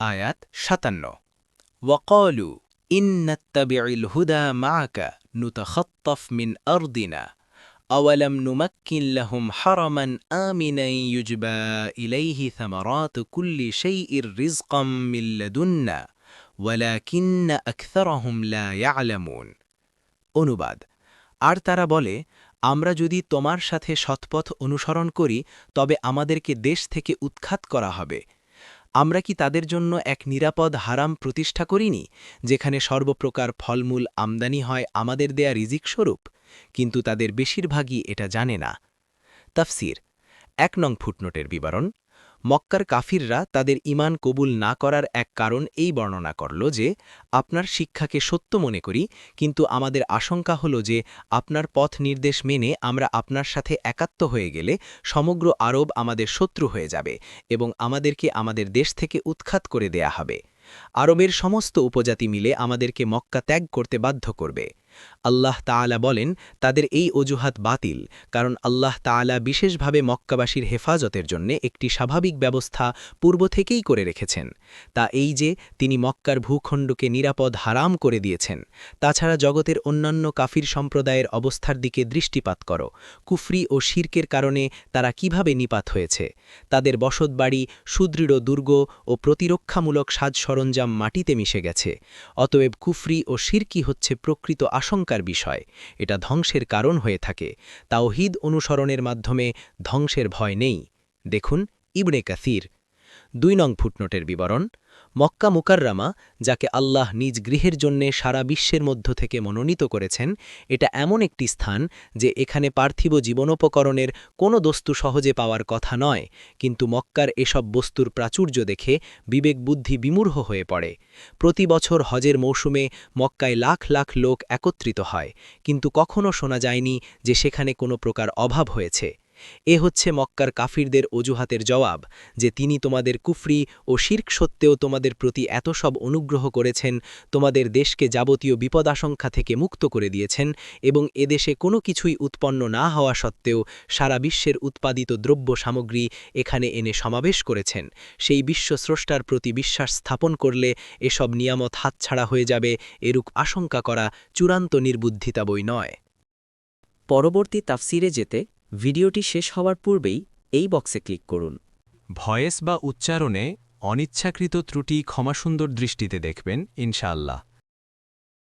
আয়াত ৫৭ وقالوا إن نتبع الهدى معك نتخطف من أرضنا أولم نمكن لهم حرما آمنا يجبى إليه ثمرات كل شيء رزقا من لدنا ولكن أكثرهم لا يعلمون অনুবাদ আর তারা বলে আমরা যদি তোমার সাথে সৎপথ অনুসরণ করি তবে আমাদেরকে দেশ থেকে উৎখাত করা হবে আমরা কি তাদের জন্য এক নিরাপদ হারাম প্রতিষ্ঠা করিনি যেখানে সর্বপ্রকার ফলমূল আমদানি হয় আমাদের দেয়া রিজিক স্বরূপ কিন্তু তাদের বেশিরভাগই এটা জানে না তাফসির ১ নং ফুটনোটের বিবরণ মক্কার কাফিররা তাদের ঈমান কবুল না করার এক কারণ এই বর্ণনা করল যে আপনার শিক্ষাকে সত্য মনে করি কিন্তু আমাদের আশঙ্কা হল যে আপনার পথ নির্দেশ মেনে আমরা আপনার সাথে একাত্ম হয়ে গেলে সমগ্র আরব আমাদের শত্রু হয়ে যাবে এবং আমাদেরকে আমাদের দেশ থেকে উৎখাত করে দেয়া হবে আরবের সমস্ত উপজাতি মিলে আমাদেরকে মক্কা ত্যাগ করতে বাধ্য করবে আল্লাহ তাআলা বলেন তাদের এই অজুহাত বাতিল কারণ আল্লাহ তাআলা বিশেষভাবে মক্কাবাসীর হেফাজতের জন্য একটি স্বাভাবিক ব্যবস্থা পূর্ব থেকেই করে রেখেছেন তা এই যে তিনি মক্কার ভূখণ্ডকে নিরাপদ হারাম করে দিয়েছেন তাছাড়া জগতের অন্যান্য কাফির সম্প্রদায়ের অবস্থার দিকে দৃষ্টিপাত করো কুফরি ও শিরকের কারণে তারা কিভাবে নিপাত হয়েছে তাদের বসতবাড়ি সুদৃঢ় দুর্গ ও প্রতিরক্ষামূলক সাজ সরঞ্জাম মাটিতে মিশে গেছে অতএব কুফরি ও শিরকি হচ্ছে প্রকৃত আশঙ্কার বিষয় এটা ধ্বংসের কারণ হয়ে থাকে তাওহীদ অনুসরণের মাধ্যমে ধ্বংসের ভয় নেই দেখুন ইবনে কাসির ২ নং ফুটনোটের বিবরণ মক্কা মুকাররামা যাকে আল্লাহ নিজ গৃহের জন্যে সারা বিশ্বের মধ্য থেকে মনোনীত করেছেন এটা এমন একটি স্থান যে এখানে পার্থিব জীবনোপকরণের কোনো বস্তু সহজে পাওয়ার কথা নয় কিন্তু মক্কার এসব বস্তুর প্রাচুর্য দেখে বিবেক বুদ্ধি বিমূঢ় হয়ে পড়ে প্রতি বছর হজের মৌসুমে মক্কায় লাখ লাখ লোক একত্রিত হয় কিন্তু কখনো শোনা যায়নি যে সেখানে কোনো প্রকার অভাব হয়েছে এ হচ্ছে মক্কার কাফিরদের অজুহাতের জবাব যে তিনি তোমাদের কুফরি ও শিরক সত্ত্বেও তোমাদের প্রতি এত সব অনুগ্রহ করেছেন তোমাদের দেশকে যাবতীয় বিপদাশঙ্কা থেকে মুক্ত করে দিয়েছেন এবং এদেশে কোনো কিছুই উৎপন্ন না হওয়া সত্ত্বেও সারা বিশ্বের উৎপাদিত দ্রব্য সামগ্রী এখানে এনে সমাবেশ করেছেন সেই বিশ্বস্রষ্টার প্রতি বিশ্বাস স্থাপন করলে এসব নিয়ামত হাতছাড়া হয়ে যাবে এরূপ আশঙ্কা করা চূড়ান্ত নির্বুদ্ধিতা বই নয় পরবর্তী তাফসিরে যেতে ভিডিওটি শেষ হওয়ার পূর্বেই এই বক্সে ক্লিক করুন ভয়েস বা উচ্চারণে অনিচ্ছাকৃত ত্রুটি ক্ষমাসুন্দর দৃষ্টিতে দেখবেন ইনশাআল্লাহ